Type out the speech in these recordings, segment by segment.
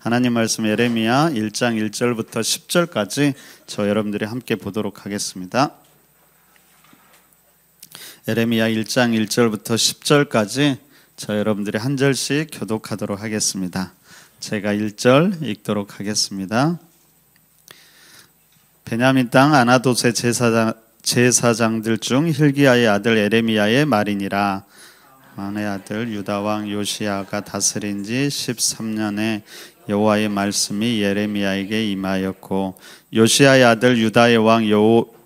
하나님 말씀 예레미야 1장 1절부터 10절까지 저 여러분들이 함께 보도록 하겠습니다. 예레미야 1장 1절부터 10절까지 저 여러분들이 한 절씩 교독하도록 하겠습니다. 제가 1절 읽도록 하겠습니다. 베냐민 땅 아나돗의 제사장들 중 hil기야의 아들 예레미야의 말이니라. 아만의 아들 유다 왕 요시야가 다스린 지 13년에 여호와의 말씀이 예레미야에게 임하였고, 요시야의 아들 유다의 왕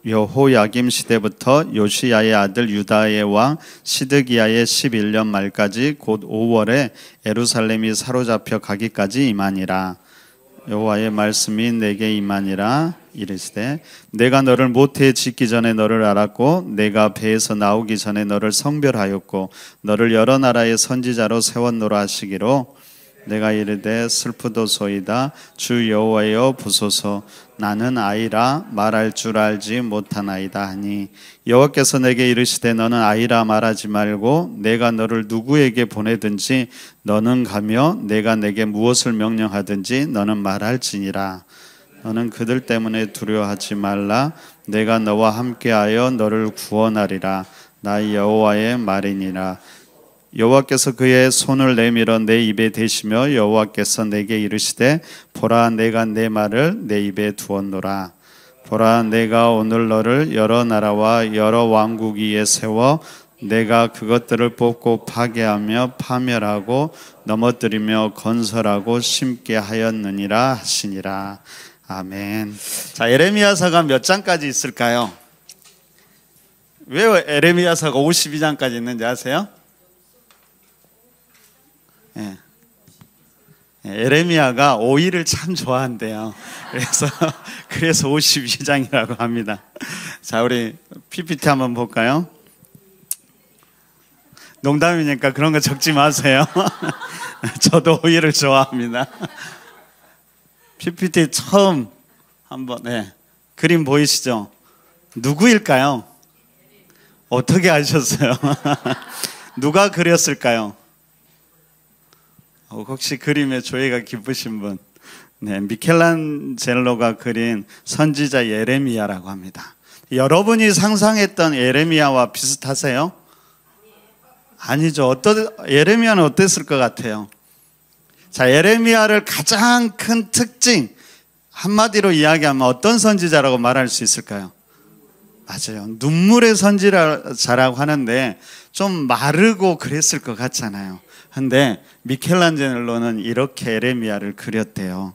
여호야김 시대부터 요시야의 아들 유다의 왕 시드기야의 11년 말까지 곧 5월에 예루살렘이 사로잡혀 가기까지 임하니라. 여호와의 말씀이 내게 임하니라. 이르시되 내가 너를 모태에 짓기 전에 너를 알았고, 내가 배에서 나오기 전에 너를 성별하였고, 너를 여러 나라의 선지자로 세웠노라 하시기로, 내가 이르되 슬프도소이다. 주 여호와여 보소서. 나는 아이라 말할 줄 알지 못하나이다 하니, 여호와께서 내게 이르시되 너는 아이라 말하지 말고 내가 너를 누구에게 보내든지 너는 가며 내가 내게 무엇을 명령하든지 너는 말할지니라. 너는 그들 때문에 두려워하지 말라. 내가 너와 함께하여 너를 구원하리라. 나 여호와의 말이니라. 여호와께서 그의 손을 내밀어 내 입에 대시며 여호와께서 내게 이르시되 보라, 내가 내 말을 내 입에 두었노라. 보라, 내가 오늘 너를 여러 나라와 여러 왕국 위에 세워 내가 그것들을 뽑고 파괴하며 파멸하고 넘어뜨리며 건설하고 심게 하였느니라 하시니라. 아멘. 자, 예레미야서가 몇 장까지 있을까요? 왜 예레미야서가 52장까지 있는지 아세요? 예. 예레미야가 오이를 참 좋아한대요. 그래서 52장이라고 합니다. 자, 우리 PPT 한번 볼까요? 농담이니까 그런 거 적지 마세요. 저도 오이를 좋아합니다. PPT 처음 한번 그림 보이시죠? 누구일까요? 어떻게 아셨어요? 누가 그렸을까요? 혹시 그림에 조예가 깊으신 분? 미켈란젤로가 그린 선지자 예레미야라고 합니다. 여러분이 상상했던 예레미야와 비슷하세요? 아니죠. 예레미야는 어땠을 것 같아요? 자, 예레미야를 가장 큰 특징 한마디로 이야기하면 어떤 선지자라고 말할 수 있을까요? 맞아요. 눈물의 선지자라고 하는데 좀 마르고 그랬을 것 같잖아요. 근데 미켈란젤로는 이렇게 예레미야를 그렸대요.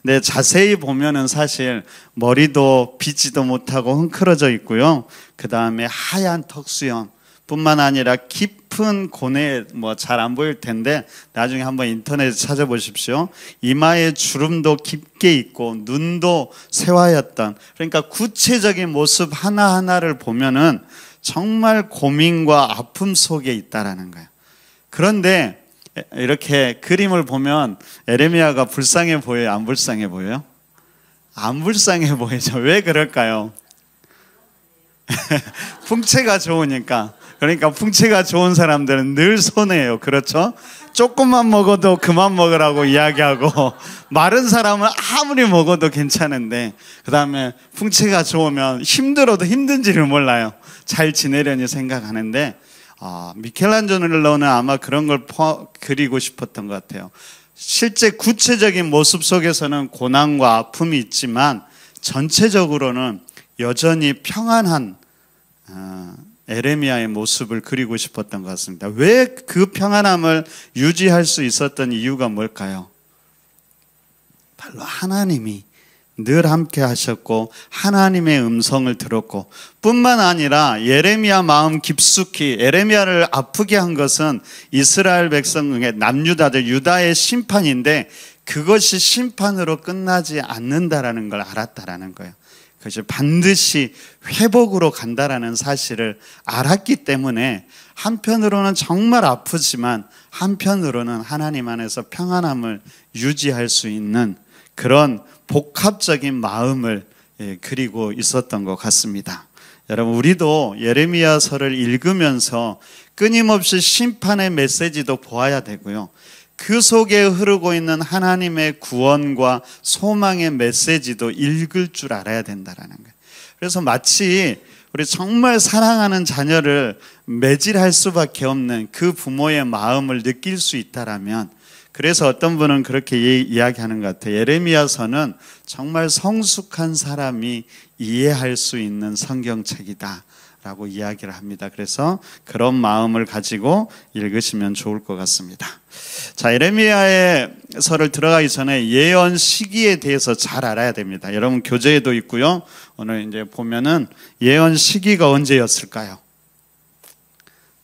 근데 자세히 보면은 사실 머리도 빗지도 못하고 흥크러져 있고요. 그 다음에 하얀 턱수염 뿐만 아니라 깊은 고뇌, 잘 안 보일 텐데 나중에 한번 인터넷에 찾아보십시오. 이마에 주름도 깊게 있고 눈도 새하얗던, 그러니까 구체적인 모습 하나하나를 보면은 정말 고민과 아픔 속에 있다라는 거예요. 그런데 이렇게 그림을 보면 예레미야가 불쌍해 보여요? 안 불쌍해 보여요? 안 불쌍해 보이죠. 왜 그럴까요? 풍채가 좋으니까. 그러니까 풍채가 좋은 사람들은 늘 손해예요. 그렇죠? 조금만 먹어도 그만 먹으라고 이야기하고, 마른 사람은 아무리 먹어도 괜찮은데 그 다음에 풍채가 좋으면 힘들어도 힘든지를 몰라요. 잘 지내려니 생각하는데 미켈란젤로는 아마 그런 걸 그리고 싶었던 것 같아요. 실제 구체적인 모습 속에서는 고난과 아픔이 있지만 전체적으로는 여전히 평안한 예레미야의 모습을 그리고 싶었던 것 같습니다. 왜 그 평안함을 유지할 수 있었던 이유가 뭘까요? 바로 하나님이 늘 함께 하셨고 하나님의 음성을 들었고, 뿐만 아니라 예레미야 마음 깊숙이 예레미야를 아프게 한 것은 이스라엘 백성의 남유다들 유다의 심판인데 그것이 심판으로 끝나지 않는다라는 걸 알았다라는 거예요. 그것이 반드시 회복으로 간다라는 사실을 알았기 때문에 한편으로는 정말 아프지만 한편으로는 하나님 안에서 평안함을 유지할 수 있는 그런 복합적인 마음을 그리고 있었던 것 같습니다. 여러분, 우리도 예레미야서를 읽으면서 끊임없이 심판의 메시지도 보아야 되고요. 그 속에 흐르고 있는 하나님의 구원과 소망의 메시지도 읽을 줄 알아야 된다라는 거예요. 그래서 마치 우리 정말 사랑하는 자녀를 매질할 수밖에 없는 그 부모의 마음을 느낄 수 있다라면, 그래서 어떤 분은 그렇게 이야기하는 것 같아요. 예레미야서는 정말 성숙한 사람이 이해할 수 있는 성경책이다 라고 이야기를 합니다. 그래서 그런 마음을 가지고 읽으시면 좋을 것 같습니다. 자, 예레미야의 서를 들어가기 전에 예언 시기에 대해서 잘 알아야 됩니다. 여러분 교재에도 있고요. 오늘 이제 보면은 예언 시기가 언제였을까요?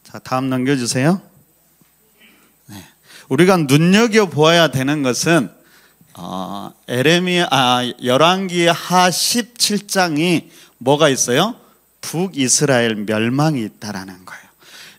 자, 다음 넘겨주세요. 네. 우리가 눈여겨보아야 되는 것은 열왕기 하 17장이 뭐가 있어요? 북이스라엘 멸망이 있다라는 거예요.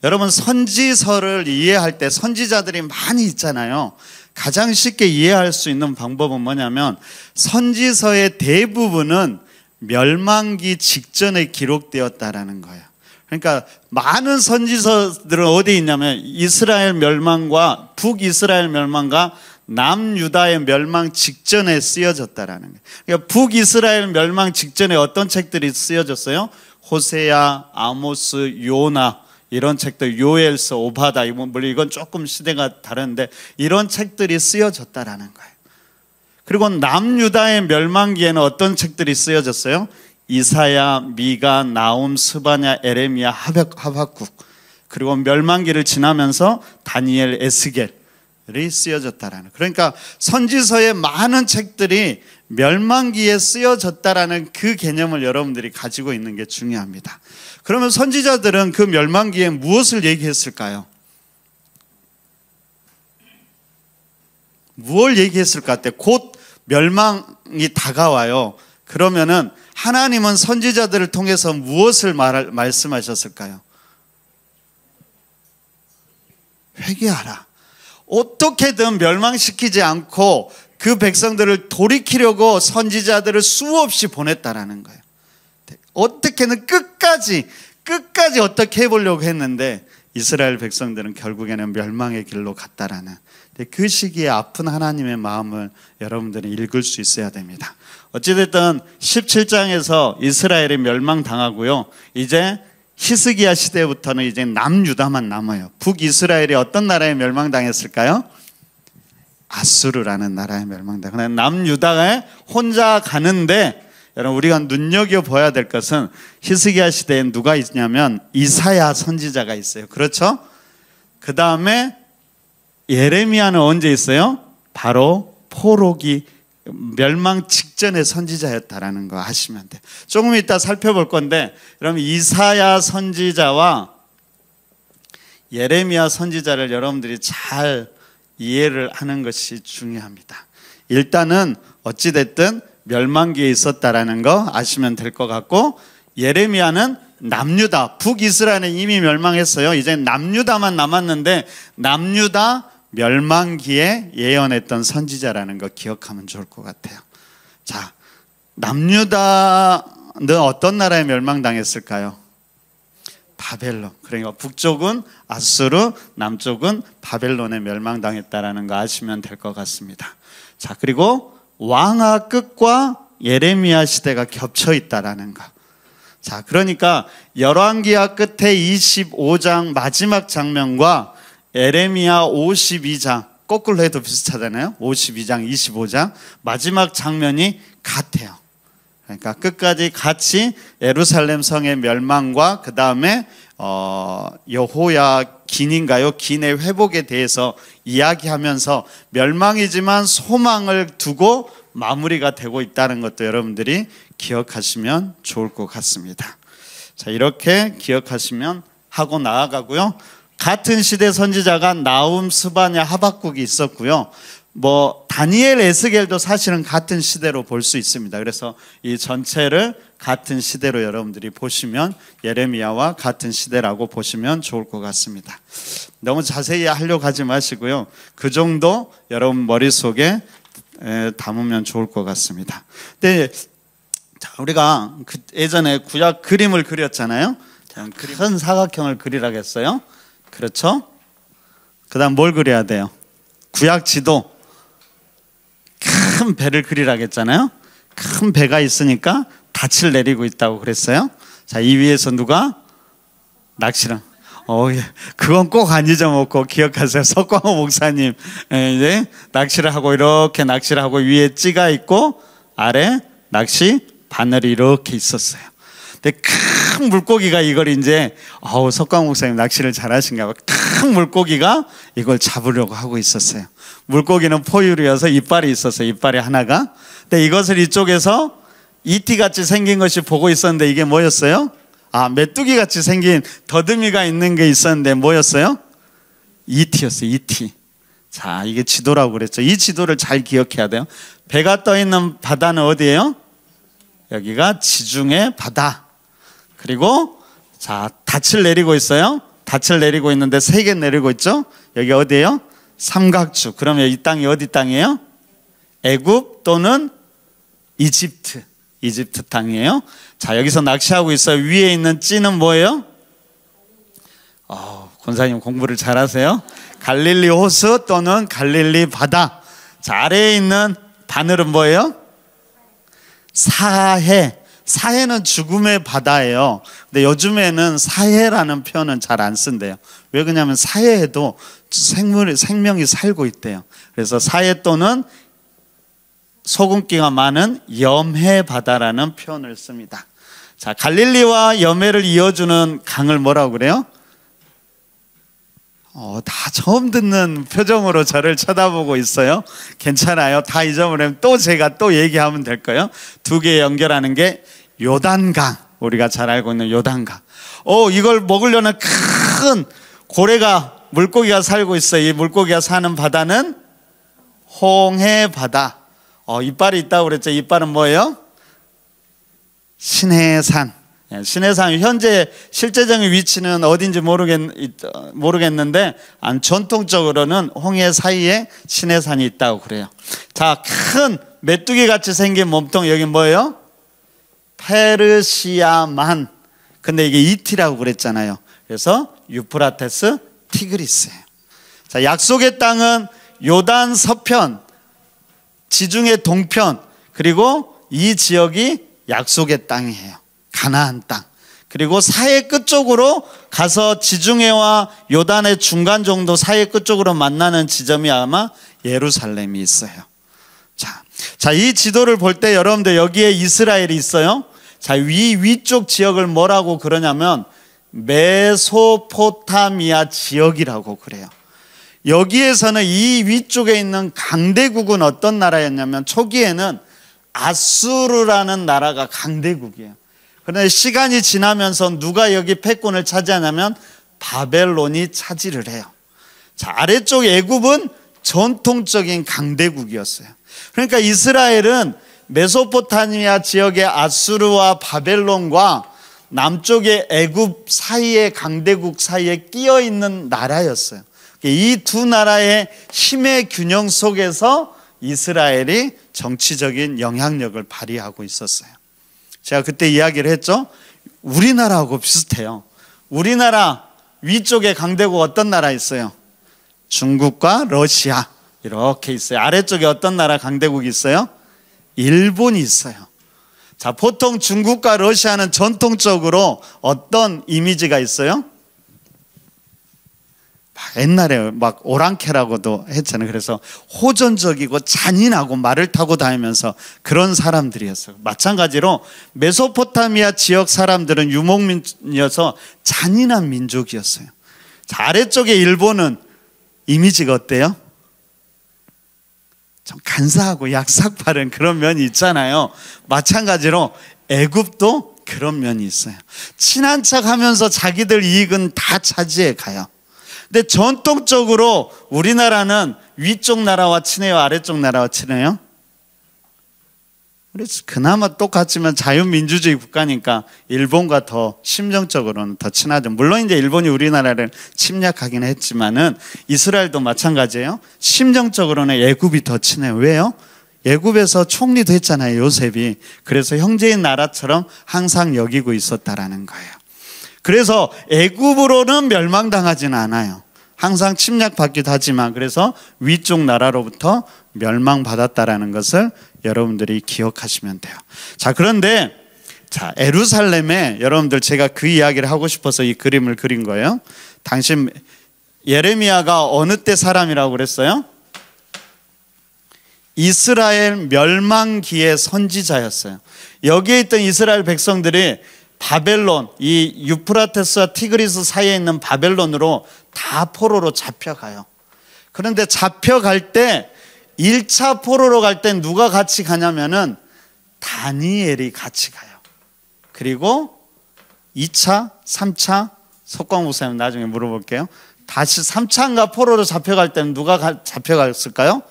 여러분 선지서를 이해할 때 선지자들이 많이 있잖아요. 가장 쉽게 이해할 수 있는 방법은 뭐냐면 선지서의 대부분은 멸망기 직전에 기록되었다라는 거예요. 그러니까 많은 선지서들은 어디 있냐면 이스라엘 멸망과 북이스라엘 멸망과 남유다의 멸망 직전에 쓰여졌다라는 거예요. 그러니까 북이스라엘 멸망 직전에 어떤 책들이 쓰여졌어요? 호세야, 아모스, 요나 이런 책들, 요엘서, 오바다, 물론 이건 조금 시대가 다른데 이런 책들이 쓰여졌다라는 거예요. 그리고 남유다의 멸망기에는 어떤 책들이 쓰여졌어요? 이사야, 미가, 나움, 스바냐, 에레미야, 하박국. 그리고 멸망기를 지나면서 다니엘, 에스겔이 쓰여졌다라는. 그러니까 선지서의 많은 책들이 멸망기에 쓰여졌다라는 그 개념을 여러분들이 가지고 있는 게 중요합니다. 그러면 선지자들은 그 멸망기에 무엇을 얘기했을까요? 무엇을 얘기했을 것 같아요? 곧 멸망이 다가와요. 그러면은 하나님은 선지자들을 통해서 무엇을 말씀하셨을까요? 회개하라. 어떻게든 멸망시키지 않고 그 백성들을 돌이키려고 선지자들을 수없이 보냈다라는 거예요. 어떻게는 끝까지 어떻게 해보려고 했는데 이스라엘 백성들은 결국에는 멸망의 길로 갔다라는 그 시기에 아픈 하나님의 마음을 여러분들이 읽을 수 있어야 됩니다. 어찌됐든 17장에서 이스라엘이 멸망당하고요. 이제 히스기야 시대부터는 이제 남유다만 남아요. 북이스라엘이 어떤 나라에 멸망당했을까요? 아수르라는 나라에 멸망당했어요. 남유다에 혼자 가는데 여러분 우리가 눈여겨봐야 될 것은 히스기야 시대에 누가 있냐면 이사야 선지자가 있어요. 그렇죠? 그 다음에 예레미야는 언제 있어요? 바로 포로기 멸망 직전의 선지자였다라는 거 아시면 돼요. 조금 이따 살펴볼 건데 여러분 이사야 선지자와 예레미야 선지자를 여러분들이 잘 이해를 하는 것이 중요합니다. 일단은 어찌됐든 멸망기에 있었다라는 거 아시면 될 것 같고, 예레미야는 남유다, 북이스라엘은 이미 멸망했어요. 이제 남유다만 남았는데 남유다 멸망기에 예언했던 선지자라는 거 기억하면 좋을 것 같아요. 자, 남유다는 어떤 나라에 멸망당했을까요? 바벨론. 그러니까 북쪽은 아수르, 남쪽은 바벨론에 멸망당했다라는 거 아시면 될 것 같습니다. 자, 그리고 왕하 끝과 예레미야 시대가 겹쳐 있다라는 거. 자, 그러니까 열왕기하 끝에 25장 마지막 장면과 예레미야 52장 거꾸로 해도 비슷하잖아요. 52장, 25장 마지막 장면이 같아요. 그러니까 끝까지 같이 예루살렘 성의 멸망과 그 다음에 여호야긴인가요? 긴의 회복에 대해서 이야기하면서 멸망이지만 소망을 두고 마무리가 되고 있다는 것도 여러분들이 기억하시면 좋을 것 같습니다. 자, 이렇게 기억하시면 하고 나아가고요. 같은 시대 선지자가 나움, 스바냐, 하박국이 있었고요. 다니엘, 에스겔도 사실은 같은 시대로 볼 수 있습니다. 그래서 이 전체를 같은 시대로 여러분들이 보시면 예레미야와 같은 시대라고 보시면 좋을 것 같습니다. 너무 자세히 하려고 하지 마시고요. 그 정도 여러분 머릿속에 담으면 좋을 것 같습니다. 근데 우리가 예전에 구약 그림을 그렸잖아요. 큰 사각형을 그리라고 했어요. 그렇죠? 그 다음 뭘 그려야 돼요? 구약 지도 큰 배를 그리라고 했잖아요. 큰 배가 있으니까 닻을 내리고 있다고 그랬어요. 자, 이 위에서 누가 낚시를 예. 그건 꼭 안 잊어먹고 기억하세요. 석광호 목사님 이제 낚시를 하고 이렇게 낚시를 하고 위에 찌가 있고 아래 낚시 바늘이 이렇게 있었어요. 근데 큰 물고기가 이걸 이제 석광호 목사님 낚시를 잘하신가 봐. 큰 물고기가 이걸 잡으려고 하고 있었어요. 물고기는 포유류여서 이빨이 있었어요. 이빨이 하나가. 근데 이것을 이쪽에서 이티 같이 생긴 것이 보고 있었는데 이게 뭐였어요? 메뚜기 같이 생긴 더듬이가 있는 게 있었는데 뭐였어요? 이티였어요. 이티. 자, 이게 지도라고 그랬죠. 이 지도를 잘 기억해야 돼요. 배가 떠 있는 바다는 어디예요? 여기가 지중해 바다. 그리고 자, 닻을 내리고 있어요. 닻을 내리고 있는데 3개 내리고 있죠. 여기 어디예요? 삼각주. 그러면 이 땅이 어디 땅이에요? 애굽 또는 이집트. 이집트 땅이에요. 자, 여기서 낚시하고 있어요. 위에 있는 찌는 뭐예요? 권사님 공부를 잘하세요. 갈릴리 호수 또는 갈릴리 바다. 자, 아래에 있는 바늘은 뭐예요? 사해. 사해는 죽음의 바다예요. 근데 요즘에는 사해라는 표현은 잘 안 쓴대요. 왜 그러냐면 사해에도 생명이 살고 있대요. 그래서 사해 또는 소금기가 많은 염해 바다라는 표현을 씁니다. 자, 갈릴리와 염해를 이어주는 강을 뭐라고 그래요? 다 처음 듣는 표정으로 저를 쳐다보고 있어요. 괜찮아요. 다 잊어버리면 또 제가 또 얘기하면 될 거예요. 2개 연결하는 게 요단강. 우리가 잘 알고 있는 요단강. 이걸 먹으려는 큰 물고기가 살고 있어요. 이 물고기가 사는 바다는 홍해 바다. 이빨이 있다고 그랬죠. 이빨은 뭐예요? 신해산. 신해산 현재 실제적인 위치는 어딘지 모르겠는데 전통적으로는 홍해 사이에 신해산이 있다고 그래요. 자, 큰 메뚜기 같이 생긴 몸통 여기 뭐예요? 페르시아만. 근데 이게 이티라고 그랬잖아요. 그래서 유프라테스 티그리스예요. 자, 약속의 땅은 요단 서편, 지중해 동편, 그리고 이 지역이 약속의 땅이에요. 가나안 땅. 그리고 사해 끝쪽으로 가서 지중해와 요단의 중간 정도 사해 끝쪽으로 만나는 지점이 아마 예루살렘이 있어요. 자, 이 지도를 볼 때 여러분들 여기에 이스라엘이 있어요. 자, 위쪽 지역을 뭐라고 그러냐면 메소포타미아 지역이라고 그래요. 여기에서는 이 위쪽에 있는 강대국은 어떤 나라였냐면 초기에는 아수르라는 나라가 강대국이에요. 그런데 시간이 지나면서 누가 여기 패권을 차지하냐면 바벨론이 차지를 해요. 자, 아래쪽 애굽은 전통적인 강대국이었어요. 그러니까 이스라엘은 메소포타미아 지역의 아수르와 바벨론과 남쪽의 애굽 사이의 강대국 사이에 끼어 있는 나라였어요. 이 두 나라의 힘의 균형 속에서 이스라엘이 정치적인 영향력을 발휘하고 있었어요. 제가 그때 이야기를 했죠. 우리나라하고 비슷해요. 우리나라 위쪽에 강대국 어떤 나라 있어요? 중국과 러시아 이렇게 있어요. 아래쪽에 어떤 나라 강대국이 있어요? 일본이 있어요. 자, 보통 중국과 러시아는 전통적으로 어떤 이미지가 있어요? 옛날에 오랑캐라고도 했잖아요. 그래서 호전적이고 잔인하고 말을 타고 다니면서 그런 사람들이었어요. 마찬가지로 메소포타미아 지역 사람들은 유목민이어서 잔인한 민족이었어요. 자, 아래쪽에 일본은 이미지가 어때요? 좀 간사하고 약삭빠른 그런 면이 있잖아요. 마찬가지로 애굽도 그런 면이 있어요. 친한 척하면서 자기들 이익은 다 차지해 가요. 근데 전통적으로 우리나라는 위쪽 나라와 친해요, 아래쪽 나라와 친해요? 그래서 그나마 똑같지만 자유민주주의 국가니까 일본과 더 심정적으로는 더 친하죠. 물론 이제 일본이 우리나라를 침략하긴 했지만은 이스라엘도 마찬가지예요. 심정적으로는 애굽이 더 친해요. 왜요? 애굽에서 총리도 했잖아요, 요셉이. 그래서 형제인 나라처럼 항상 여기고 있었다라는 거예요. 그래서 애굽으로는 멸망당하지는 않아요. 항상 침략받기도 하지만 그래서 위쪽 나라로부터 멸망받았다라는 것을 여러분들이 기억하시면 돼요. 자, 그런데 자, 예루살렘에 여러분들 제가 그 이야기를 하고 싶어서 이 그림을 그린 거예요. 당신 예레미야가 어느 때 사람이라고 그랬어요? 이스라엘 멸망기의 선지자였어요. 여기에 있던 이스라엘 백성들이 바벨론, 이 유프라테스와 티그리스 사이에 있는 바벨론으로 다 포로로 잡혀가요. 그런데 잡혀갈 때 1차 포로로 갈 때 누가 같이 가냐면은 다니엘이 같이 가요. 그리고 2차, 3차, 석광 목사님 나중에 물어볼게요. 다시 3차인가 포로로 잡혀갈 때는 누가 잡혀갔을까요?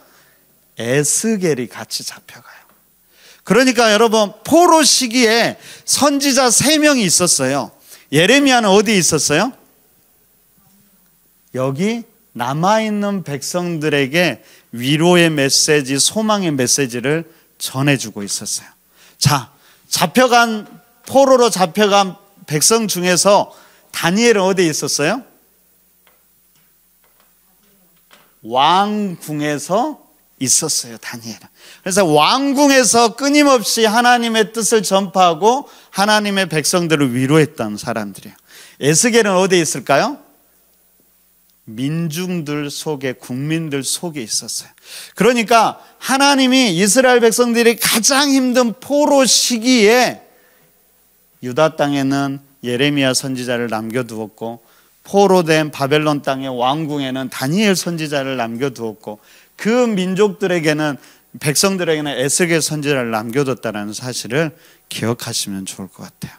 에스겔이 같이 잡혀가요. 그러니까 여러분 포로 시기에 선지자 3명이 있었어요. 예레미야는 어디에 있었어요? 여기 남아있는 백성들에게 위로의 메시지, 소망의 메시지를 전해주고 있었어요. 자, 포로로 잡혀간 백성 중에서 다니엘은 어디에 있었어요? 왕궁에서 있었어요, 다니엘은. 그래서 왕궁에서 끊임없이 하나님의 뜻을 전파하고 하나님의 백성들을 위로했던 사람들이에요. 에스겔은 어디에 있을까요? 민중들 속에, 국민들 속에 있었어요. 그러니까 하나님이 이스라엘 백성들이 가장 힘든 포로 시기에 유다 땅에는 예레미야 선지자를 남겨두었고 포로된 바벨론 땅의 왕궁에는 다니엘 선지자를 남겨두었고 그 민족들에게는, 백성들에게는 에스겔 선지자를 남겨뒀다는 사실을 기억하시면 좋을 것 같아요.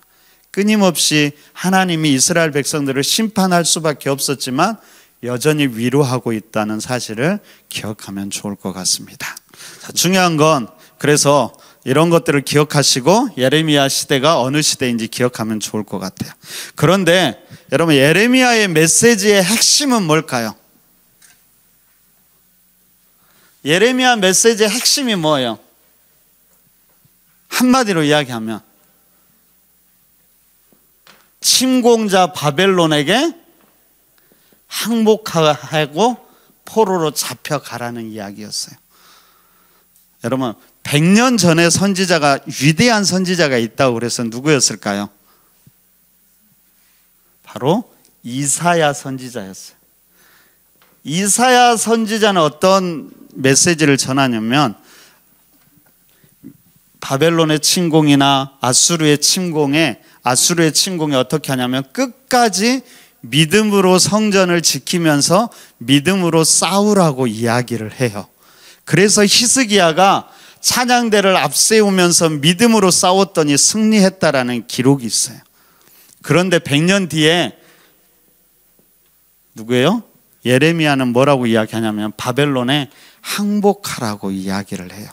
끊임없이 하나님이 이스라엘 백성들을 심판할 수밖에 없었지만 여전히 위로하고 있다는 사실을 기억하면 좋을 것 같습니다. 자, 중요한 건 그래서 이런 것들을 기억하시고 예레미야 시대가 어느 시대인지 기억하면 좋을 것 같아요. 그런데 여러분 예레미야의 메시지의 핵심은 뭘까요? 예레미야 메시지의 핵심이 뭐예요? 한마디로 이야기하면 침공자 바벨론에게 항복하고 포로로 잡혀가라는 이야기였어요. 여러분 100년 전에 선지자가, 위대한 선지자가 있다고 그래서 누구였을까요? 바로 이사야 선지자였어요. 이사야 선지자는 어떤 메시지를 전하냐면 바벨론의 침공이나 아수르의 침공에 어떻게 하냐면 끝까지 믿음으로 성전을 지키면서 믿음으로 싸우라고 이야기를 해요. 그래서 히스기야가 찬양대를 앞세우면서 믿음으로 싸웠더니 승리했다라는 기록이 있어요. 그런데 100년 뒤에 누구예요? 예레미야는 뭐라고 이야기하냐면 바벨론에 항복하라고 이야기를 해요.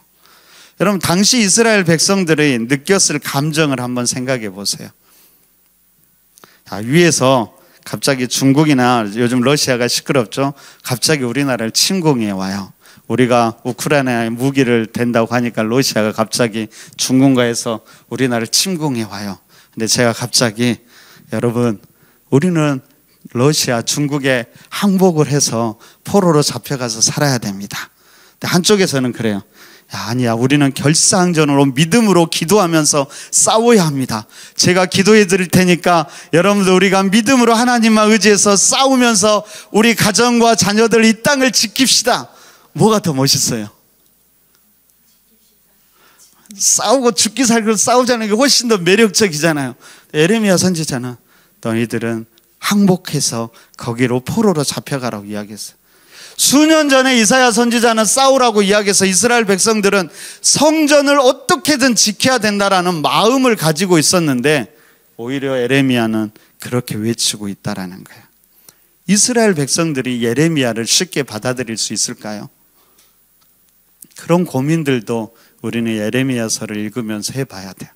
여러분 당시 이스라엘 백성들이 느꼈을 감정을 한번 생각해 보세요. 위에서 갑자기 중국이나 요즘 러시아가 시끄럽죠. 갑자기 우리나라를 침공해 와요. 우리가 우크라이나에 무기를 댄다고 하니까 러시아가 갑자기 중공가에서 우리나라를 침공해 와요. 근데 제가 갑자기 여러분 우리는 러시아, 중국에 항복을 해서 포로로 잡혀가서 살아야 됩니다. 근데 한쪽에서는 그래요. 아니야, 우리는 결사항전으로 믿음으로 기도하면서 싸워야 합니다. 제가 기도해 드릴 테니까 여러분들 우리가 믿음으로 하나님만 의지해서 싸우면서 우리 가정과 자녀들 이 땅을 지킵시다. 뭐가 더 멋있어요? 싸우고 죽기 살기로 싸우자는 게 훨씬 더 매력적이잖아요. 예레미야 선지자는 너희들은 항복해서 거기로 포로로 잡혀가라고 이야기했어요. 수년 전에 이사야 선지자는 싸우라고 이야기해서 이스라엘 백성들은 성전을 어떻게든 지켜야 된다라는 마음을 가지고 있었는데 오히려 예레미야는 그렇게 외치고 있다라는 거예요. 이스라엘 백성들이 예레미야를 쉽게 받아들일 수 있을까요? 그런 고민들도 우리는 예레미야서를 읽으면서 해봐야 돼요.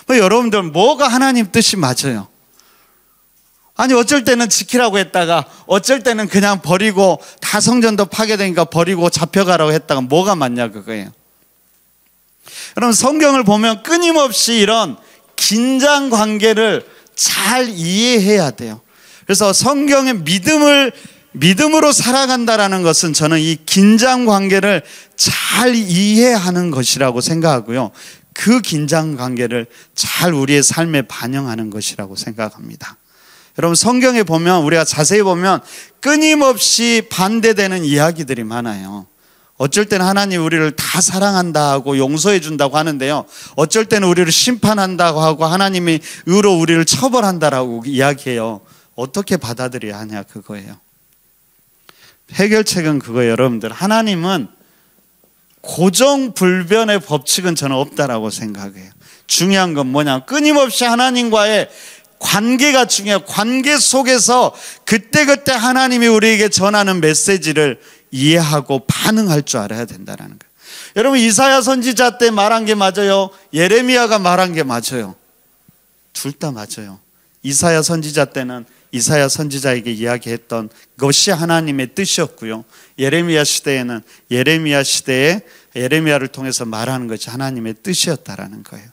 여러분들 뭐가 하나님 뜻이 맞아요? 아니 어쩔 때는 지키라고 했다가 어쩔 때는 그냥 버리고 다 성전도 파괴되니까 버리고 잡혀가라고 했다가 뭐가 맞냐 그거예요. 여러분 성경을 보면 끊임없이 이런 긴장 관계를 잘 이해해야 돼요. 그래서 성경의 믿음을 믿음으로 살아간다라는 것은 저는 이 긴장 관계를 잘 이해하는 것이라고 생각하고요. 그 긴장 관계를 잘 우리의 삶에 반영하는 것이라고 생각합니다. 여러분, 성경에 보면, 우리가 자세히 보면 끊임없이 반대되는 이야기들이 많아요. 어쩔 때는 하나님 우리를 다 사랑한다 하고 용서해 준다고 하는데요, 어쩔 때는 우리를 심판한다고 하고 하나님이 의로 우리를 처벌한다라고 이야기해요. 어떻게 받아들여야 하냐, 그거예요. 해결책은 그거예요. 여러분들, 하나님은 고정불변의 법칙은 저는 없다라고 생각해요. 중요한 건 뭐냐, 끊임없이 하나님과의 관계가 중요해요. 관계 속에서 그때그때 하나님이 우리에게 전하는 메시지를 이해하고 반응할 줄 알아야 된다는 거예요. 여러분, 이사야 선지자 때 말한 게 맞아요? 예레미야가 말한 게 맞아요? 둘 다 맞아요. 이사야 선지자 때는 이사야 선지자에게 이야기했던 것이 하나님의 뜻이었고요, 예레미야 시대에는 예레미야 시대에 예레미야를 통해서 말하는 것이 하나님의 뜻이었다라는 거예요.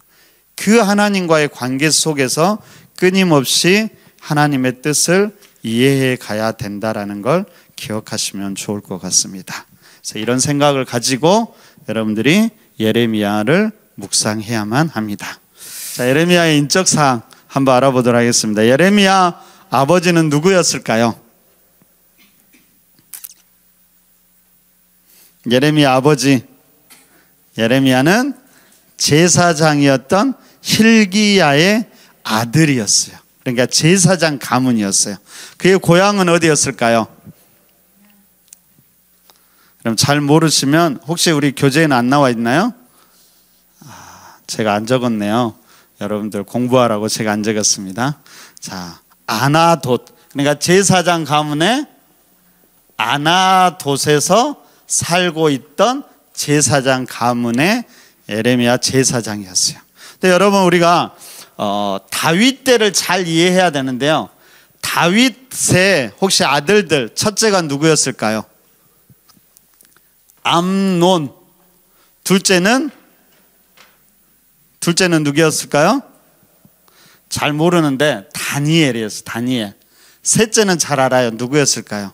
그 하나님과의 관계 속에서 끊임없이 하나님의 뜻을 이해해 가야 된다라는 걸 기억하시면 좋을 것 같습니다. 그래서 이런 생각을 가지고 여러분들이 예레미야를 묵상해야만 합니다. 자, 예레미야의 인적사항 한번 알아보도록 하겠습니다. 예레미야 아버지는 누구였을까요? 예레미야 아버지, 예레미야는 제사장이었던 hil기야의 아들이었어요. 그러니까 제사장 가문이었어요. 그의 고향은 어디였을까요? 그럼 잘 모르시면, 혹시 우리 교재에는 안 나와 있나요? 제가 안 적었네요. 여러분들 공부하라고 제가 안 적었습니다. 자, 아나돗, 그러니까 제사장 가문의 아나돗에서 살고 있던 제사장 가문의 예레미야 제사장이었어요. 근데 여러분, 우리가 다윗 때를 잘 이해해야 되는데요, 다윗의 혹시 아들들 첫째가 누구였을까요? 암논. 둘째는 누구였을까요? 잘 모르는데 다니엘이었어요. 다니엘. 셋째는 잘 알아요. 누구였을까요?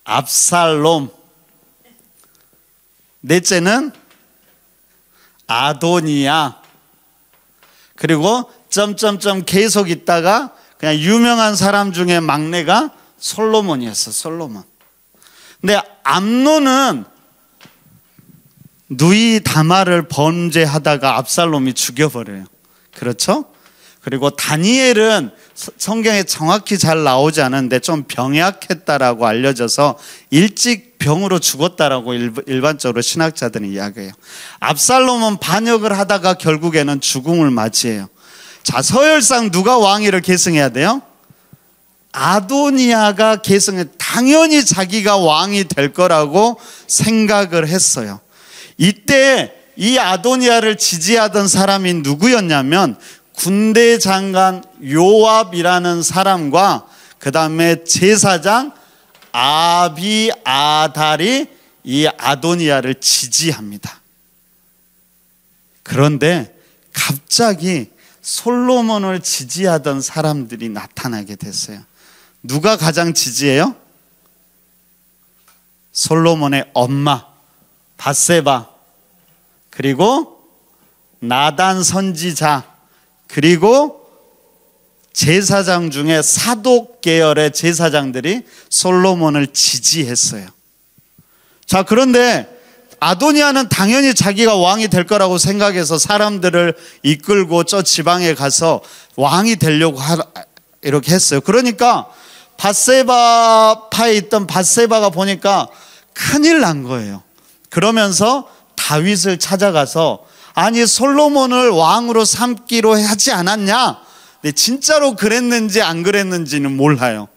압살롬. 넷째는 아도니야. 그리고 점점점 계속 있다가 그냥 유명한 사람 중에 막내가 솔로몬이었어. 솔로몬. 근데 암논은 누이 다말을 범죄하다가 압살롬이 죽여버려요. 그렇죠? 그리고 다니엘은 성경에 정확히 잘 나오지 않은데 좀 병약했다라고 알려져서 일찍 병으로 죽었다라고 일반적으로 신학자들은 이야기해요. 압살롬은 반역을 하다가 결국에는 죽음을 맞이해요. 자, 서열상 누가 왕위를 계승해야 돼요? 아도니아가 계승해. 당연히 자기가 왕이 될 거라고 생각을 했어요. 이때 이 아도니아를 지지하던 사람이 누구였냐면 군대 장관 요압이라는 사람과 그 다음에 제사장 아비아달이 이 아도니아를 지지합니다. 그런데 갑자기 솔로몬을 지지하던 사람들이 나타나게 됐어요. 누가 가장 지지해요? 솔로몬의 엄마 밧세바, 그리고 나단 선지자, 그리고 제사장 중에 사독 계열의 제사장들이 솔로몬을 지지했어요. 자, 그런데 아도니아는 당연히 자기가 왕이 될 거라고 생각해서 사람들을 이끌고 저 지방에 가서 왕이 되려고 이렇게 했어요. 그러니까 밧세바파에 있던 밧세바가 보니까 큰일 난 거예요. 그러면서 다윗을 찾아가서, 아니 솔로몬을 왕으로 삼기로 하지 않았냐? 근데 진짜로 그랬는지 안 그랬는지는 몰라요.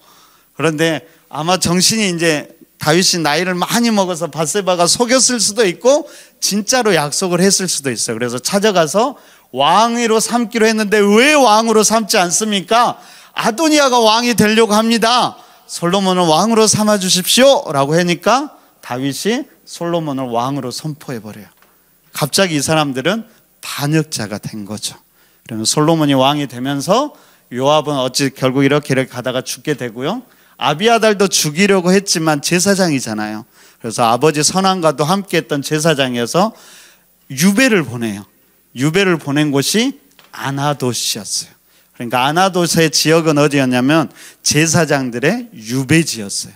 그런데 아마 정신이 이제 다윗이 나이를 많이 먹어서 밧세바가 속였을 수도 있고 진짜로 약속을 했을 수도 있어요. 그래서 찾아가서 왕위로 삼기로 했는데 왜 왕으로 삼지 않습니까? 아도니아가 왕이 되려고 합니다. 솔로몬을 왕으로 삼아 주십시오 라고 하니까 다윗이 솔로몬을 왕으로 선포해버려요. 갑자기 이 사람들은 반역자가 된 거죠. 그러면 솔로몬이 왕이 되면서 요압은 어찌 결국 이렇게 가다가 죽게 되고요, 아비아달도 죽이려고 했지만 제사장이잖아요. 그래서 아버지 선왕과도 함께 했던 제사장이어서 유배를 보내요. 유배를 보낸 곳이 아나돗이었어요. 그러니까 아나돗의 지역은 어디였냐면 제사장들의 유배지였어요.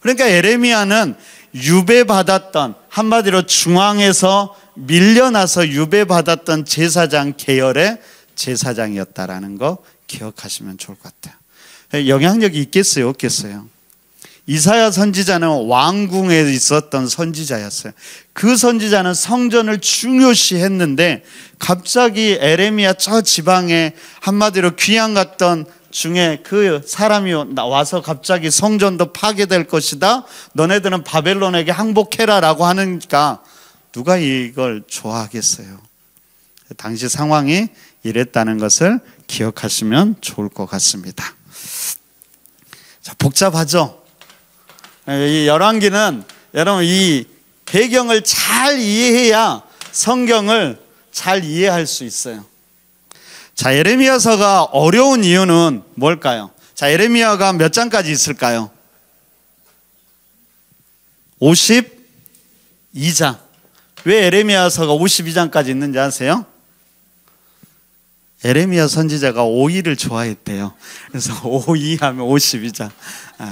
그러니까 에레미야는 유배받았던, 한마디로 중앙에서 밀려나서 유배받았던 제사장 계열의 제사장이었다라는 거 기억하시면 좋을 것 같아요. 영향력이 있겠어요, 없겠어요? 이사야 선지자는 왕궁에 있었던 선지자였어요. 그 선지자는 성전을 중요시했는데 갑자기 에레미야 저 지방에 한마디로 귀양 갔던 중에 그 사람이 와서 갑자기 성전도 파괴될 것이다, 너네들은 바벨론에게 항복해라라고 하니까 누가 이걸 좋아하겠어요? 당시 상황이 이랬다는 것을 기억하시면 좋을 것 같습니다. 자, 복잡하죠? 이 열왕기는 여러분 이 배경을 잘 이해해야 성경을 잘 이해할 수 있어요. 자, 예레미야서가 어려운 이유는 뭘까요? 자, 예레미야가 몇 장까지 있을까요? 52장. 왜 예레미야서가 52장까지 있는지 아세요? 에레미야 선지자가 오이를 좋아했대요. 그래서 오이 하면 52장.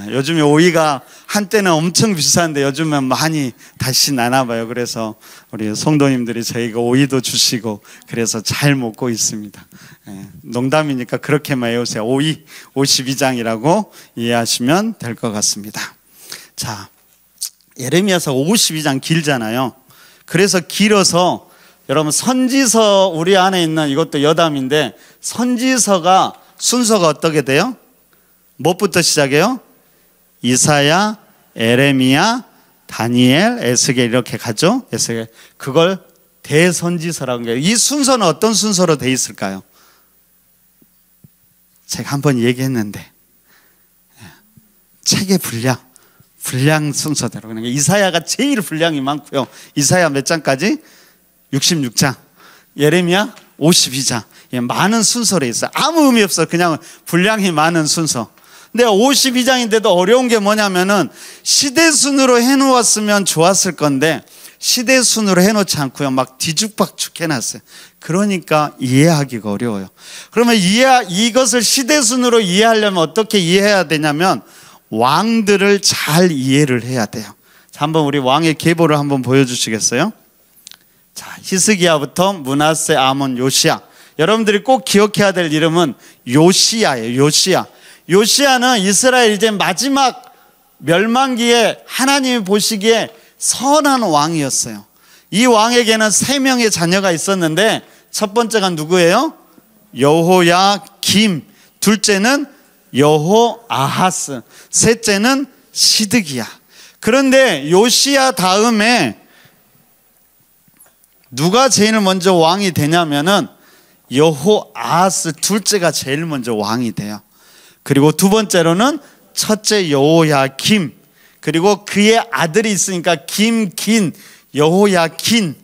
요즘에 오이가 한때는 엄청 비싼데 요즘은 많이 다시 나나봐요. 그래서 우리 성도님들이 저희가 오이도 주시고 그래서 잘 먹고 있습니다. 농담이니까 그렇게만 외우세요. 오이 52장이라고 이해하시면 될 것 같습니다. 자, 예레미야서 52장 길잖아요. 그래서 길어서 여러분 선지서 우리 안에 있는 이것도 여담인데 선지서가 순서가 어떻게 돼요? 무엇부터 시작해요? 이사야, 에레미야, 다니엘, 에스겔 이렇게 가죠? 에스겔. 그걸 대선지서라고 해요. 이 순서는 어떤 순서로 돼 있을까요? 제가 한번 얘기했는데 책의 분량 순서대로. 그러니까 이사야가 제일 분량이 많고요. 이사야 몇 장까지? 66장, 예레미야 52장. 많은 순서로 있어요. 아무 의미 없어요. 그냥 분량이 많은 순서. 근데 52장인데도 어려운 게 뭐냐면은 시대순으로 해놓았으면 좋았을 건데 시대순으로 해놓지 않고요. 막 뒤죽박죽 해놨어요. 그러니까 이해하기가 어려워요. 그러면 이것을 시대순으로 이해하려면 어떻게 이해해야 되냐면 왕들을 잘 이해를 해야 돼요. 자, 한번 우리 왕의 계보를 한번 보여주시겠어요? 자, 히스기야부터 므낫세, 아몬, 요시야. 여러분들이 꼭 기억해야 될 이름은 요시야예요. 요시야. 요시야는 이스라엘 이제 마지막 멸망기에 하나님이 보시기에 선한 왕이었어요. 이 왕에게는 3명의 자녀가 있었는데 첫 번째가 누구예요? 여호야김. 둘째는 여호아하스. 셋째는 시드기야. 그런데 요시야 다음에 누가 제일 먼저 왕이 되냐면은 여호아하스 둘째가 제일 먼저 왕이 돼요. 그리고 두 번째로는 첫째 여호야김, 그리고 그의 아들이 있으니까 김긴, 여호야긴.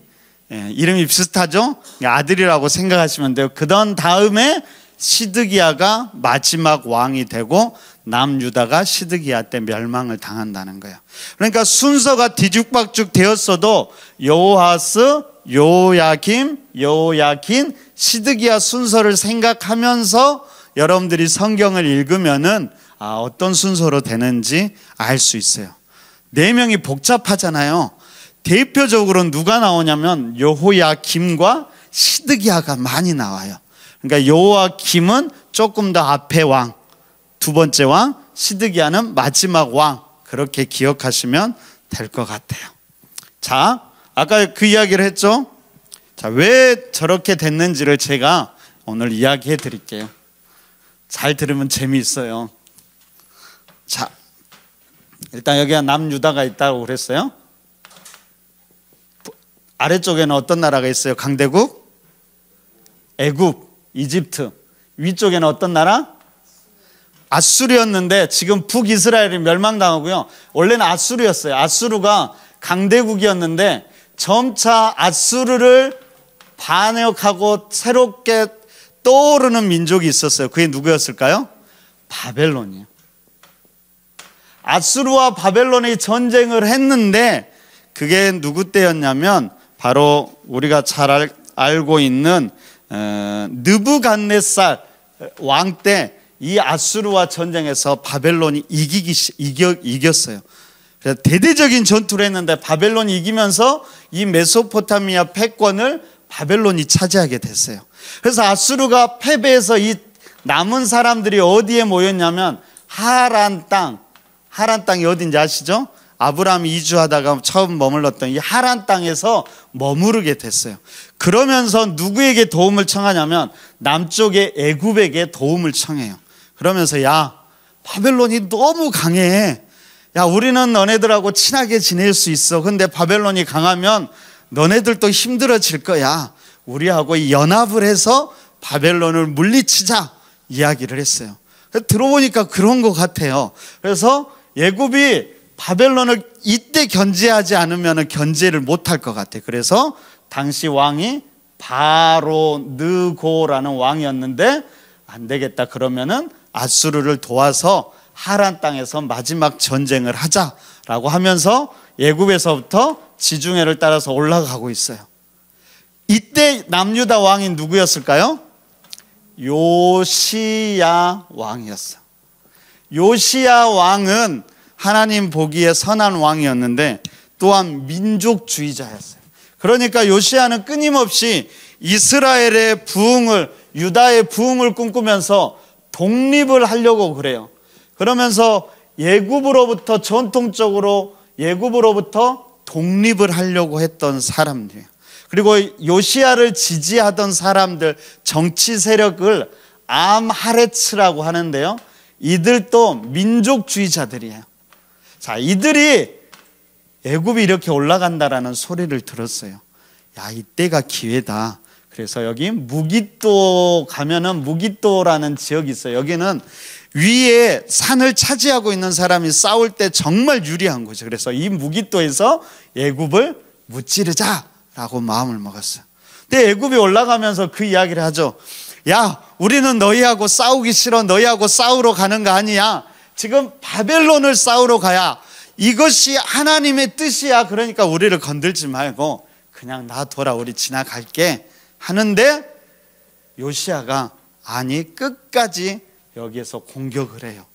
이름이 비슷하죠? 아들이라고 생각하시면 돼요. 그 다음에 시드기야가 마지막 왕이 되고 남유다가 시드기야 때 멸망을 당한다는 거예요. 그러니까 순서가 뒤죽박죽 되었어도 여호아스, 여호야김, 여호야긴, 시드기야 순서를 생각하면서 여러분들이 성경을 읽으면은 어떤 순서로 되는지 알 수 있어요. 4명이 복잡하잖아요. 대표적으로 누가 나오냐면 여호야김과 시드기야가 많이 나와요. 그러니까 여호야김은 조금 더 앞에 왕, 두 번째 왕, 시드기야는 마지막 왕. 그렇게 기억하시면 될 것 같아요. 자, 아까 그 이야기를 했죠? 자, 왜 저렇게 됐는지를 제가 오늘 이야기해 드릴게요. 잘 들으면 재미있어요. 자, 일단 여기가 남유다가 있다고 그랬어요. 아래쪽에는 어떤 나라가 있어요? 강대국? 애굽, 이집트. 위쪽에는 어떤 나라? 아수르였는데 지금 북이스라엘이 멸망당하고요. 원래는 아수르였어요. 아수르가 강대국이었는데 점차 아수르를 반역하고 새롭게 떠오르는 민족이 있었어요. 그게 누구였을까요? 바벨론이에요. 아수르와 바벨론이 전쟁을 했는데 그게 누구 때였냐면 바로 우리가 잘 알고 있는 느부갓네살 왕 때 이 아수르와 전쟁에서 바벨론이 이겼어요. 그래서 대대적인 전투를 했는데 바벨론이 이기면서 이 메소포타미아 패권을 바벨론이 차지하게 됐어요. 그래서 아수르가 패배해서 이 남은 사람들이 어디에 모였냐면 하란 땅이 어딘지 아시죠? 아브라함이 이주하다가 처음 머물렀던 이 하란 땅에서 머무르게 됐어요. 그러면서 누구에게 도움을 청하냐면 남쪽의 애굽에게 도움을 청해요. 그러면서 야, 바벨론이 너무 강해. 야, 우리는 너네들하고 친하게 지낼 수 있어. 근데 바벨론이 강하면 너네들도 힘들어질 거야. 우리하고 연합을 해서 바벨론을 물리치자 이야기를 했어요. 들어보니까 그런 것 같아요. 그래서 애굽이 바벨론을 이때 견제하지 않으면 견제를 못할 것 같아요. 그래서 당시 왕이 바로 느고라는 왕이었는데 안 되겠다 그러면은 아수르를 도와서 하란 땅에서 마지막 전쟁을 하자라고 하면서 애굽에서부터 지중해를 따라서 올라가고 있어요. 이때 남유다 왕이 누구였을까요? 요시야 왕이었어요. 요시야 왕은 하나님 보기에 선한 왕이었는데 또한 민족주의자였어요. 그러니까 요시야는 끊임없이 이스라엘의 부흥을, 유다의 부흥을 꿈꾸면서 독립을 하려고 그래요. 그러면서 애굽으로부터 전통적으로 애굽으로부터 독립을 하려고 했던 사람들이에요. 그리고 요시야를 지지하던 사람들, 정치 세력을 암하레츠라고 하는데요, 이들도 민족주의자들이에요. 자, 이들이 애굽이 이렇게 올라간다라는 소리를 들었어요. 야, 이때가 기회다. 그래서 여기 무깃도 가면은 무깃도라는 지역이 있어요. 여기는 위에 산을 차지하고 있는 사람이 싸울 때 정말 유리한 거죠. 그래서 이 무깃도에서 애굽을 무찌르자라고 마음을 먹었어요. 근데 애굽이 올라가면서 그 이야기를 하죠. 야, 우리는 너희하고 싸우기 싫어. 너희하고 싸우러 가는 거 아니야. 지금 바벨론을 싸우러 가야. 이것이 하나님의 뜻이야. 그러니까 우리를 건들지 말고 그냥 놔둬라. 우리 지나갈게 하는데 요시야가 아니 끝까지 여기에서 공격을 해요.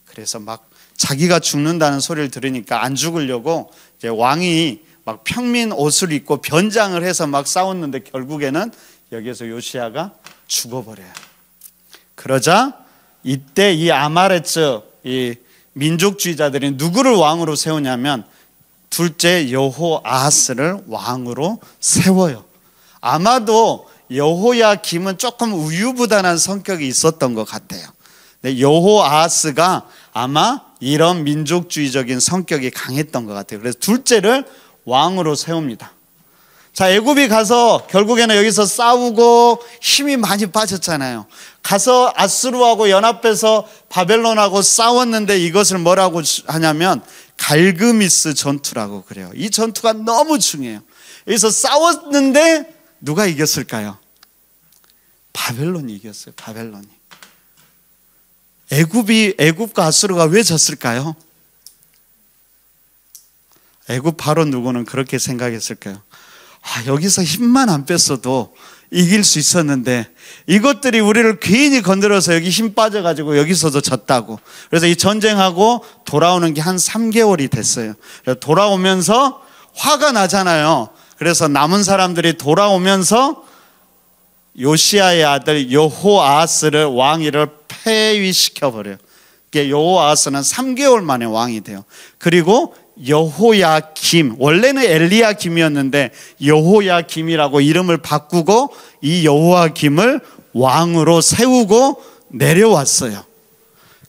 그래서 막 자기가 죽는다는 소리를 들으니까 안 죽으려고 이제 왕이 막 평민 옷을 입고 변장을 해서 막 싸웠는데 결국에는 여기에서 요시야가 죽어버려요. 그러자 이때 이 아마레츠 이 민족주의자들이 누구를 왕으로 세우냐면 둘째 여호아하스를 왕으로 세워요. 아마도 여호야김은 조금 우유부단한 성격이 있었던 것 같아요. 근데 여호아하스가 아마 이런 민족주의적인 성격이 강했던 것 같아요. 그래서 둘째를 왕으로 세웁니다. 자, 애굽이 가서 결국에는 여기서 싸우고 힘이 많이 빠졌잖아요. 가서 아수르하고 연합해서 바벨론하고 싸웠는데 이것을 뭐라고 하냐면 갈그미스 전투라고 그래요. 이 전투가 너무 중요해요. 여기서 싸웠는데 누가 이겼을까요? 바벨론이 이겼어요. 바벨론이. 애굽과 아수르가 왜 졌을까요? 애굽 바로 누구는 그렇게 생각했을까요? 아, 여기서 힘만 안 뺐어도 이길 수 있었는데 이것들이 우리를 괜히 건드려서 여기 힘 빠져가지고 여기서도 졌다고. 그래서 이 전쟁하고 돌아오는 게 한 3개월이 됐어요. 돌아오면서 화가 나잖아요. 그래서 남은 사람들이 돌아오면서 요시야의 아들 여호아하스를 왕위를 폐위시켜버려요. 여호아하스는 3개월 만에 왕이 돼요. 그리고 여호야김, 원래는 엘리야김이었는데 여호야김이라고 이름을 바꾸고 이 여호야김을 왕으로 세우고 내려왔어요.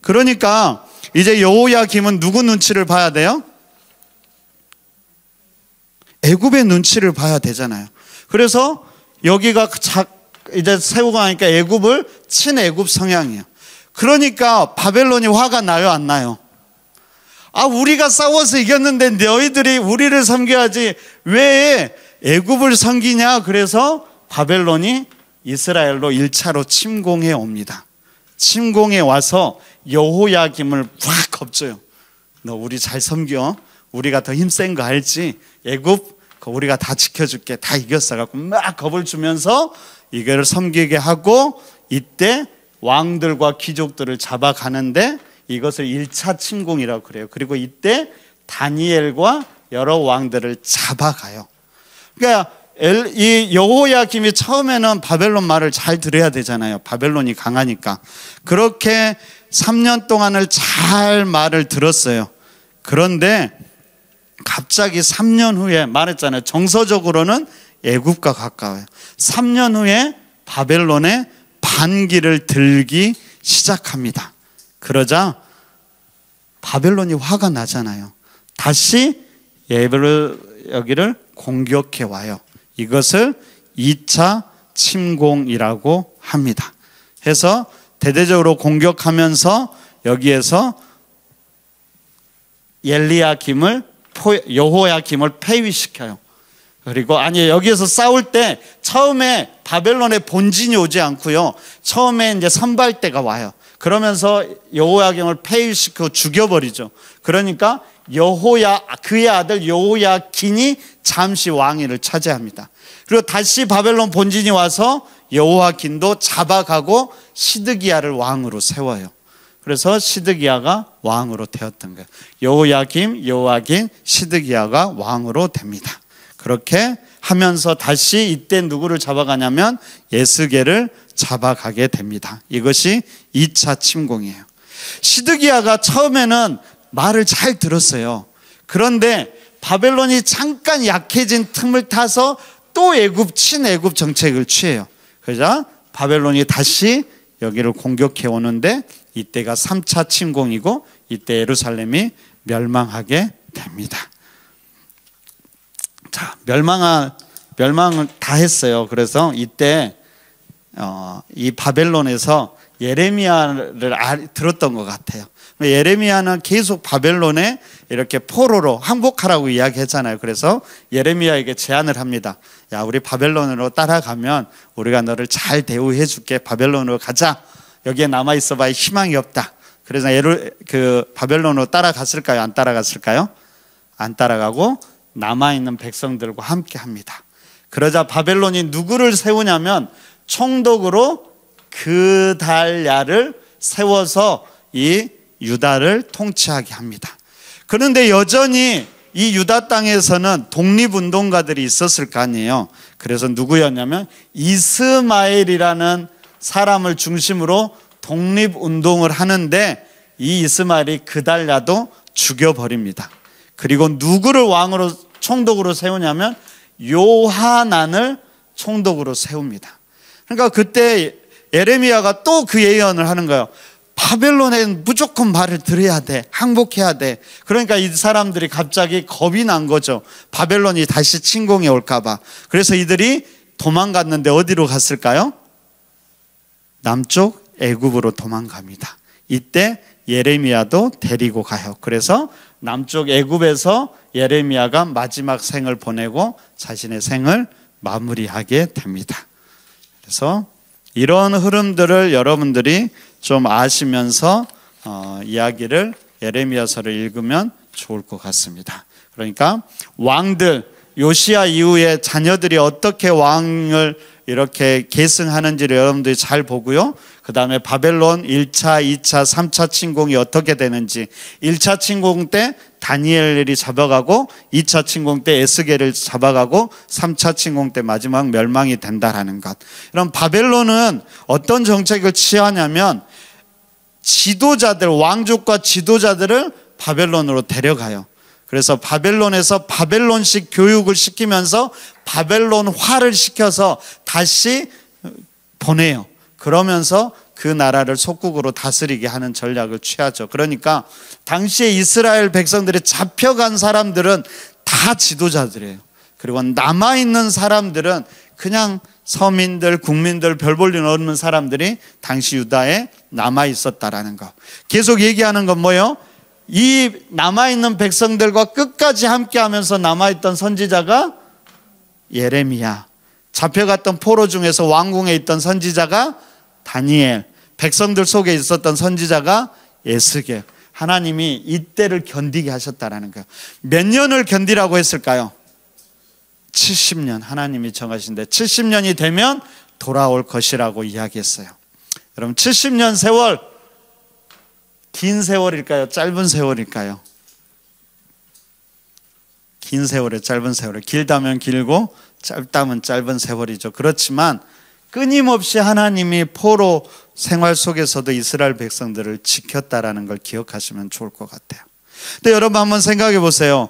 그러니까 이제 여호야김은 누구 눈치를 봐야 돼요? 애굽의 눈치를 봐야 되잖아요. 그래서 여기가 이제 세우고 나니까 애굽을 친애굽 성향이에요. 그러니까 바벨론이 화가 나요, 안 나요? 아, 우리가 싸워서 이겼는데 너희들이 우리를 섬겨야지 왜 애굽을 섬기냐? 그래서 바벨론이 이스라엘로 1차로 침공해 옵니다. 침공해 와서 여호야김을 확 겁줘요. 너 우리 잘 섬겨. 우리가 더 힘센 거 알지? 애굽 우리가 다 지켜줄게. 다 이겼어 갖고 막 겁을 주면서 이거를 섬기게 하고, 이때 왕들과 귀족들을 잡아가는데 이것을 1차 침공이라고 그래요. 그리고 이때 다니엘과 여러 왕들을 잡아가요. 그러니까 이 여호야김이 처음에는 바벨론 말을 잘 들어야 되잖아요. 바벨론이 강하니까. 그렇게 3년 동안을 잘 말을 들었어요. 그런데 갑자기 3년 후에, 말했잖아요, 정서적으로는 애굽과 가까워요. 3년 후에 바벨론에 반기를 들기 시작합니다. 그러자 바벨론이 화가 나잖아요. 다시 여기를 공격해 와요. 이것을 2차 침공이라고 합니다. 해서 대대적으로 공격하면서 여기에서 여호야김을 폐위시켜요. 그리고 여기에서 싸울 때 처음에 바벨론의 본진이 오지 않고요, 처음에 이제 선발대가 와요. 그러면서 여호야김을 폐위시키고 죽여버리죠. 그러니까 그의 아들 여호야긴이 잠시 왕위를 차지합니다. 그리고 다시 바벨론 본진이 와서 여호야긴도 잡아가고 시드기야를 왕으로 세워요. 그래서 시드기야가 왕으로 되었던 거예요. 여호야긴, 시드기야가 왕으로 됩니다. 그렇게 하면서 다시 이때 누구를 잡아가냐면 에스겔을 잡아가게 됩니다. 이것이 2차 침공이에요. 시드기야가 처음에는 말을 잘 들었어요. 그런데 바벨론이 잠깐 약해진 틈을 타서 또 친애굽 정책을 취해요. 그러자 바벨론이 다시 여기를 공격해 오는데 이때가 3차 침공이고, 이때 예루살렘이 멸망하게 됩니다. 자, 멸망을 다 했어요. 그래서 이때 이 바벨론에서 예레미야를 들었던 것 같아요. 예레미야는 계속 바벨론에 이렇게 포로로 항복하라고 이야기했잖아요. 그래서 예레미야에게 제안을 합니다. 야, 우리 바벨론으로 따라가면 우리가 너를 잘 대우해 줄게. 바벨론으로 가자. 여기에 남아 있어봐야 희망이 없다. 그래서 바벨론으로 따라갔을까요? 안 따라갔을까요? 안 따라가고 남아있는 백성들과 함께 합니다. 그러자 바벨론이 누구를 세우냐면 총독으로 그달랴를 세워서 이 유다를 통치하게 합니다. 그런데 여전히 이 유다 땅에서는 독립운동가들이 있었을 거 아니에요. 그래서 누구였냐면 이스마엘이라는 사람을 중심으로 독립운동을 하는데, 이 이스마엘이 그달랴도 죽여버립니다. 그리고 누구를 왕으로 총독으로 세우냐면 요하난을 총독으로 세웁니다. 그러니까 그때 예레미야가 또 그 예언을 하는 거예요. 바벨론에는 무조건 말을 들어야 돼. 항복해야 돼. 그러니까 이 사람들이 갑자기 겁이 난 거죠. 바벨론이 다시 침공해 올까 봐. 그래서 이들이 도망갔는데 어디로 갔을까요? 남쪽 애굽으로 도망갑니다. 이때 예레미야도 데리고 가요. 그래서 남쪽 애굽에서 예레미야가 마지막 생을 보내고 자신의 생을 마무리하게 됩니다. 그래서 이런 흐름들을 여러분들이 좀 아시면서 이야기를, 예레미야서를 읽으면 좋을 것 같습니다. 그러니까 왕들, 요시야 이후에 자녀들이 어떻게 왕을 이렇게 계승하는지를 여러분들이 잘 보고요. 그 다음에 바벨론 1차, 2차, 3차 침공이 어떻게 되는지, 1차 침공 때 다니엘이 잡아가고, 2차 침공 때 에스겔을 잡아가고, 3차 침공 때 마지막 멸망이 된다라는 것. 그럼 바벨론은 어떤 정책을 취하냐면 지도자들, 왕족과 지도자들을 바벨론으로 데려가요. 그래서 바벨론에서 바벨론식 교육을 시키면서 바벨론화를 시켜서 다시 보내요. 그러면서 그 나라를 속국으로 다스리게 하는 전략을 취하죠. 그러니까 당시에 이스라엘 백성들이 잡혀간 사람들은 다 지도자들이에요. 그리고 남아있는 사람들은 그냥 서민들, 국민들, 별 볼 일 없는 사람들이 당시 유다에 남아있었다라는 거. 계속 얘기하는 건 뭐예요? 이 남아있는 백성들과 끝까지 함께하면서 남아있던 선지자가 예레미야, 잡혀갔던 포로 중에서 왕궁에 있던 선지자가 다니엘, 백성들 속에 있었던 선지자가 에스겔, 하나님이 이때를 견디게 하셨다라는 거예요. 몇 년을 견디라고 했을까요? 70년 하나님이 정하신데 70년이 되면 돌아올 것이라고 이야기했어요. 여러분 70년 세월 긴 세월일까요? 짧은 세월일까요? 긴 세월에 짧은 세월에 길다면 길고 짧다면 짧은 세월이죠. 그렇지만 끊임없이 하나님이 포로 생활 속에서도 이스라엘 백성들을 지켰다라는 걸 기억하시면 좋을 것 같아요. 근데 여러분 한번 생각해 보세요.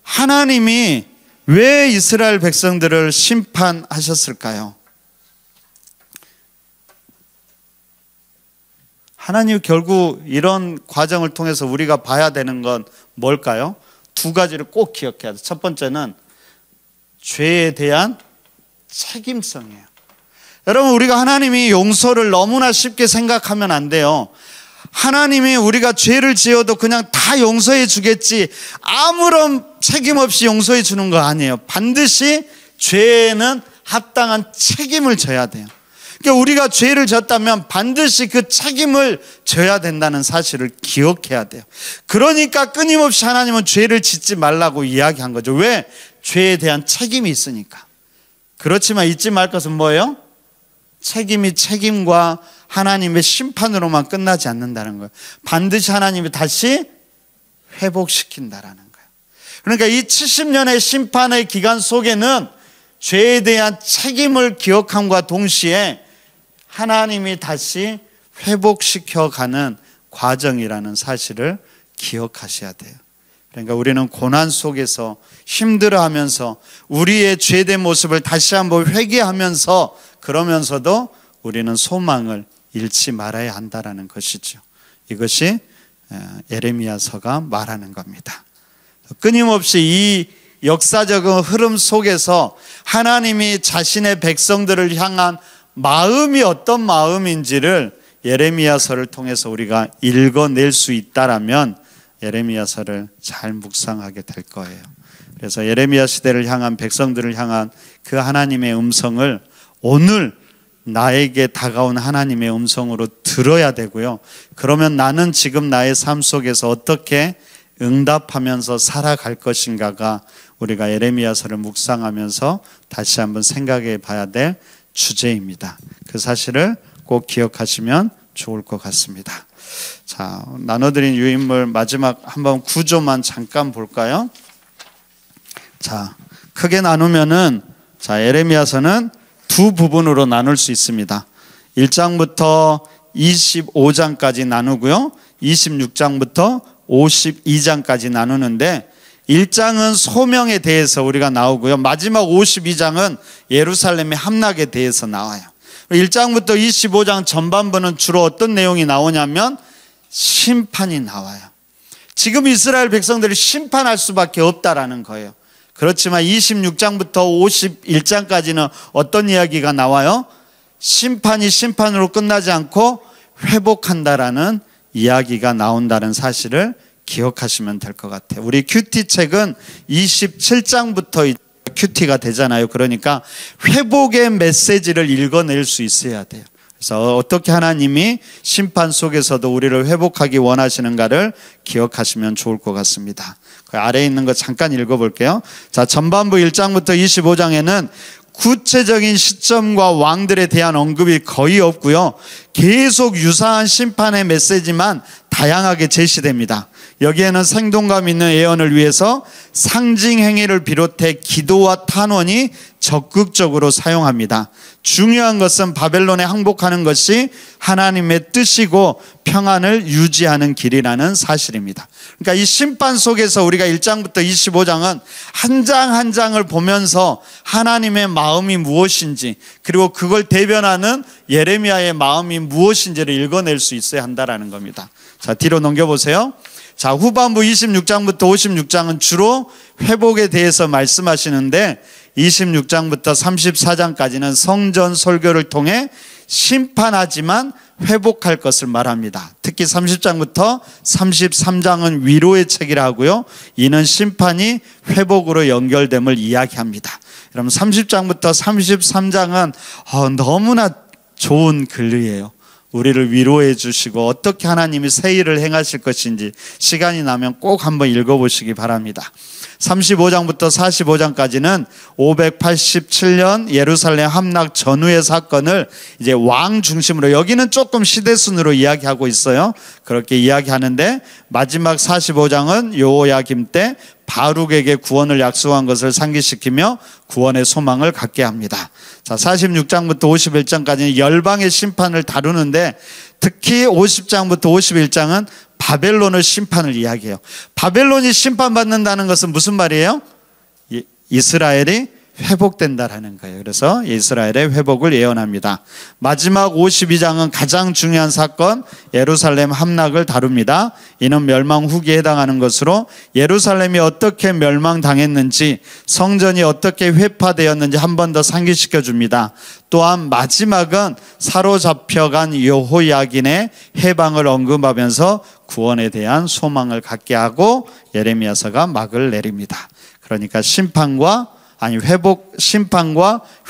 하나님이 왜 이스라엘 백성들을 심판하셨을까요? 하나님 결국 이런 과정을 통해서 우리가 봐야 되는 건 뭘까요? 두 가지를 꼭 기억해야 돼요. 첫 번째는 죄에 대한 책임성이에요. 여러분 우리가 하나님이 용서를 너무나 쉽게 생각하면 안 돼요. 하나님이 우리가 죄를 지어도 그냥 다 용서해 주겠지 아무런 책임 없이 용서해 주는 거 아니에요. 반드시 죄에는 합당한 책임을 져야 돼요. 그러니까 우리가 죄를 졌다면 반드시 그 책임을 져야 된다는 사실을 기억해야 돼요. 그러니까 끊임없이 하나님은 죄를 짓지 말라고 이야기한 거죠. 왜? 죄에 대한 책임이 있으니까. 그렇지만 잊지 말 것은 뭐예요? 책임이 책임과 하나님의 심판으로만 끝나지 않는다는 거예요. 반드시 하나님이 다시 회복시킨다라는 거예요. 그러니까 이 70년의 심판의 기간 속에는 죄에 대한 책임을 기억함과 동시에 하나님이 다시 회복시켜가는 과정이라는 사실을 기억하셔야 돼요. 그러니까 우리는 고난 속에서 힘들어하면서 우리의 죄된 모습을 다시 한번 회개하면서 그러면서도 우리는 소망을 잃지 말아야 한다는 것이죠. 이것이 예레미야서가 말하는 겁니다. 끊임없이 이 역사적인 흐름 속에서 하나님이 자신의 백성들을 향한 마음이 어떤 마음인지를 예레미야서를 통해서 우리가 읽어낼 수 있다라면 예레미야서를 잘 묵상하게 될 거예요. 그래서 예레미야 시대를 향한 백성들을 향한 그 하나님의 음성을 오늘 나에게 다가온 하나님의 음성으로 들어야 되고요. 그러면 나는 지금 나의 삶 속에서 어떻게 응답하면서 살아갈 것인가가 우리가 예레미야서를 묵상하면서 다시 한번 생각해 봐야 될 주제입니다. 그 사실을 꼭 기억하시면 좋을 것 같습니다. 자, 나눠드린 유인물 마지막 한번 구조만 잠깐 볼까요? 자, 크게 나누면은 예레미야서는 두 부분으로 나눌 수 있습니다. 1장부터 25장까지 나누고요. 26장부터 52장까지 나누는데 1장은 소명에 대해서 우리가 나오고요. 마지막 52장은 예루살렘의 함락에 대해서 나와요. 1장부터 25장 전반부는 주로 어떤 내용이 나오냐면 심판이 나와요. 지금 이스라엘 백성들을 심판할 수밖에 없다라는 거예요. 그렇지만 26장부터 51장까지는 어떤 이야기가 나와요? 심판이 심판으로 끝나지 않고 회복한다라는 이야기가 나온다는 사실을 기억하시면 될 것 같아요. 우리 큐티 책은 27장부터 큐티가 되잖아요. 그러니까 회복의 메시지를 읽어낼 수 있어야 돼요. 그래서 어떻게 하나님이 심판 속에서도 우리를 회복하기 원하시는가를 기억하시면 좋을 것 같습니다. 그 아래에 있는 거 잠깐 읽어볼게요. 자, 전반부 1장부터 25장에는 구체적인 시점과 왕들에 대한 언급이 거의 없고요. 계속 유사한 심판의 메시지만 다양하게 제시됩니다. 여기에는 생동감 있는 예언을 위해서 상징 행위를 비롯해 기도와 탄원이 적극적으로 사용합니다. 중요한 것은 바벨론에 항복하는 것이 하나님의 뜻이고 평안을 유지하는 길이라는 사실입니다. 그러니까 이 심판 속에서 우리가 1장부터 25장은 한 장 한 장을 보면서 하나님의 마음이 무엇인지 그리고 그걸 대변하는 예레미야의 마음이 무엇인지를 읽어낼 수 있어야 한다는 겁니다. 자, 뒤로 넘겨보세요. 자, 후반부 26장부터 56장은 주로 회복에 대해서 말씀하시는데 26장부터 34장까지는 성전 설교를 통해 심판하지만 회복할 것을 말합니다. 특히 30장부터 33장은 위로의 책이라 하고요. 이는 심판이 회복으로 연결됨을 이야기합니다. 여러분 30장부터 33장은 너무나 좋은 글이에요. 우리를 위로해 주시고 어떻게 하나님이 새 일을 행하실 것인지 시간이 나면 꼭 한번 읽어보시기 바랍니다. 35장부터 45장까지는 587년 예루살렘 함락 전후의 사건을 이제 왕 중심으로, 여기는 조금 시대순으로 이야기하고 있어요. 그렇게 이야기하는데 마지막 45장은 여호야김 때 바룩에게 구원을 약속한 것을 상기시키며 구원의 소망을 갖게 합니다. 자, 46장부터 51장까지는 열방의 심판을 다루는데 특히 50장부터 51장은 바벨론의 심판을 이야기해요. 바벨론이 심판받는다는 것은 무슨 말이에요? 이스라엘이 회복된다라는 거예요. 그래서 이스라엘의 회복을 예언합니다. 마지막 52장은 가장 중요한 사건, 예루살렘 함락을 다룹니다. 이는 멸망 후기에 해당하는 것으로 예루살렘이 어떻게 멸망당했는지, 성전이 어떻게 회파되었는지 한 번 더 상기시켜 줍니다. 또한 마지막은 사로잡혀간 여호야긴의 해방을 언급하면서 구원에 대한 소망을 갖게 하고 예레미야서가 막을 내립니다. 그러니까 심판과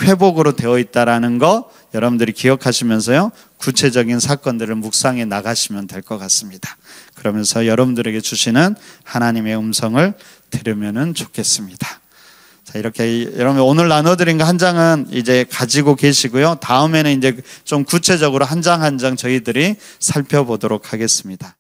회복으로 되어 있다라는 거 여러분들이 기억하시면서요, 구체적인 사건들을 묵상해 나가시면 될 것 같습니다. 그러면서 여러분들에게 주시는 하나님의 음성을 들으면 좋겠습니다. 자, 이렇게 여러분 오늘 나눠드린 거 한 장은 이제 가지고 계시고요. 다음에는 이제 좀 구체적으로 한 장 한 장 저희들이 살펴보도록 하겠습니다.